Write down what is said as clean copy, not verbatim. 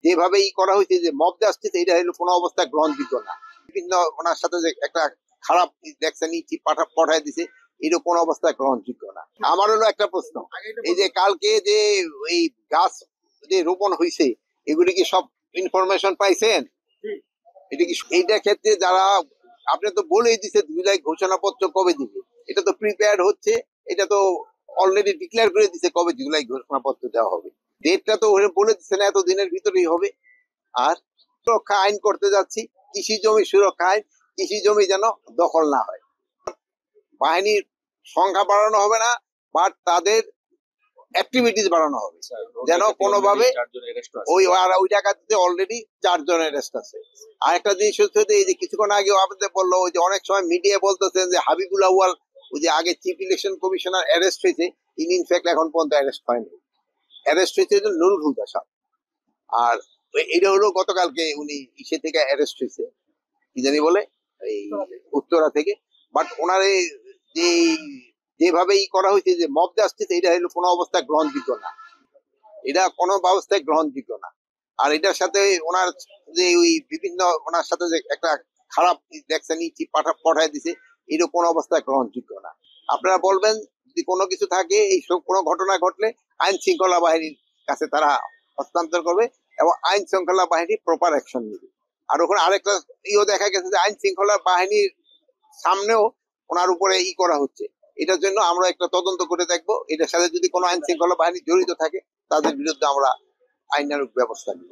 যেভাবে করা হয়েছে যে মব জাস্টিস, এটা হলো কোনো অবস্থায় গ্রহণযোগ্য না। বিভিন্ন ওনার সাথে যে একটা খারাপ দেখছেন পাঠায় দিছে, এটা কোনো অবস্থায় গ্রহণযোগ্য না। আমার হলো একটা প্রশ্ন, এই যে কালকে যে এই গাছ যে রোপণ হয়েছে, এগুলি কি সব ইনফরমেশন পাইছেন? এটা কি এইটার ক্ষেত্রে যারা, আপনি তো বলেই দিছে জুলাই ঘোষণাপত্র কবে দিবে, এটা তো প্রিপেয়ার হচ্ছে, এটা তো অলরেডি ডিক্লেয়ার করে দিছে কবে জুলাই ঘোষণাপত্র দেওয়া হবে। ডেটটা তো বলে দিচ্ছে না, এত দিনের ভিতরেই হবে। আর সুরক্ষা আইন করতে যাচ্ছি, কৃষি জমি সুরক্ষা আইন, কৃষি জমি যেন দখল না হয়। বাহিনীর সংখ্যা বাড়ানো হবে না, বাট তাদের অ্যাক্টিভিটিস বাড়ানো হবে, যেন কোনোভাবে ওই জায়গাতে অলরেডি 4 জনের অ্যারেস্ট আছে। আর একটা জিনিস হচ্ছে যে, এই যে কিছুক্ষণ আগে আপনাদের বললো, ওই যে অনেক সময় মিডিয়া বলতেছেন যে হাবিবুল আউয়াল, ওই যে আগে চিফ ইলেকশন কমিশনার অ্যারেস্ট হয়েছে, ইনি ইনফ্যাক্ট এখন পর্যন্ত অ্যারেস্ট হয়নি। অ্যারেস্ট হয়েছে নুরুল হুদা সাহেব। আর এটা হলো গতকালকে উনি ইসে থেকে অ্যারেস্ট হয়েছে, কি জানি বলে, এই উত্তরা থেকে। বাট ওনার যে যেভাবে করা হয়েছে যে মব জাস্টিস, এটা হলো কোনো অবস্থায় গ্রহণযোগ্য না। এটা কোনো ব্যবস্থায় গ্রহণযোগ্য না। আর এটার সাথে ওনার যে ওই বিভিন্ন ওনার সাথে যে একটা খারাপ দেখছেন পাঠায় দিছে, এটা কোনো অবস্থায় গ্রহণযোগ্য না। আপনারা বলবেন যদি কোনো কিছু থাকে, এই সব কোনো ঘটনা ঘটলে আইন শৃঙ্খলা বাহিনীর কাছে তারা হস্তান্তর করবে এবং আইন শৃঙ্খলা বাহিনী প্রপার অ্যাকশন নেবে। আর ওখানে আরেকটা দেখা গেছে যে আইন শৃঙ্খলা বাহিনীর সামনেও ওনার উপরে করা হচ্ছে। এটার জন্য আমরা একটা তদন্ত করে দেখবো, এটার সাথে যদি কোনো আইন শৃঙ্খলা বাহিনী জড়িত থাকে, তাদের বিরুদ্ধে আমরা আইনানুগ ব্যবস্থা নিব।